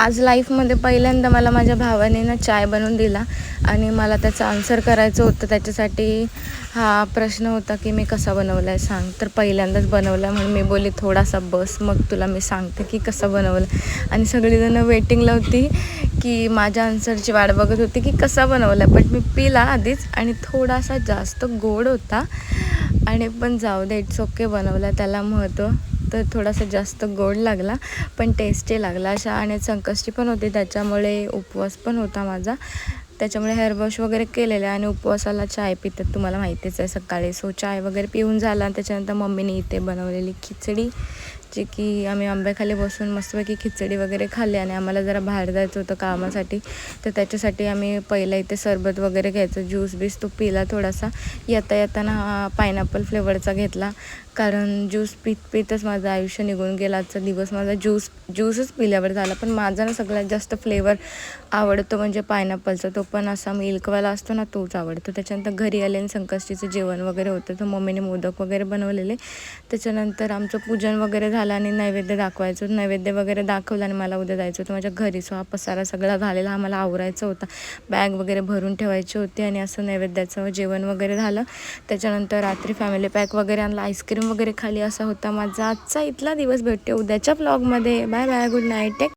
आज लाईफमध्ये पहिल्यांदा मला माझ्या भावाने ना चाय बनवून दिला आणि मला त्याचा आन्सर करायचं होतं. त्याच्यासाठी हा प्रश्न होता की मी कसा बनवला आहे सांग. तर पहिल्यांदाच बनवला म्हणून मी बोलली थोडासा बस, मग तुला मी सांगते की कसा बनवला. आणि सगळीजणं वेटिंगला होती की माझ्या आन्सरची वाट बघत होती की कसा बनवला. बट मी पिला आधीच आणि थोडासा जास्त गोड होता आणि पण जाऊ दे, इट्स ओके, बनवला त्याला महत्त्व. तर थोडासा जास्त गोड लागला पण टेस्टी लागला. अशा आणि संकष्टी पण होती त्याच्यामुळे उपवास पण होता माझा, त्याच्यामुळे हेअर वॉश वगैरे केलेलं आहे आणि उपवासाला चाय पितात तुम्हाला माहितीच आहे सकाळी. सो चाय वगैरे पिऊन झाला. त्याच्यानंतर मम्मीने इथे बनवलेली खिचडी, जे की आम्ही आंब्याखाली बसून मस्तपैकी खिचडी वगैरे खाल्ली. आणि आम्हाला जरा बाहेर जायचं होतं कामासाठी, तर त्याच्यासाठी आम्ही पहिला इथे सरबत वगैरे घ्यायचं, ज्यूस बीस तो पिला थोडासा. येताना पायनॅपल फ्लेवरचा घेतला, कारण ज्यूस पितच माझं आयुष्य निघून गेला. आजचा दिवस माझा ज्यूसच पिल्यावर झाला. पण माझा ना सगळ्यात जास्त फ्लेवर आवडतो म्हणजे पायनॅपलचा, तो पण असा मिल्कवाला असतो ना, तोच आवडतो. त्याच्यानंतर घरी आले आणि संकष्टीचं जेवण वगैरे होतं, तर मम्मीने मोदक वगैरे बनवलेले. त्याच्यानंतर आमचं पूजन वगैरे झालं आणि नैवेद्य दाखवायचं, नैवेद्य वगैरे दाखवलं आणि मला उद्या जायचं होतं माझ्या घरी. सो हा पसारा सगळा झालेला, हा मला आवरायचा होता, बॅग वगैरे भरून ठेवायची होती. आणि असं नैवेद्याचं जेवण वगैरे झालं. त्याच्यानंतर रात्री फॅमिली पॅक वगैरे आणला, आईस्क्रीम वगैरे खाली. असा होता माझा आजचा इथला दिवस. भेटते उद्याच्या ब्लॉगमध्ये. Bye bye, good night, take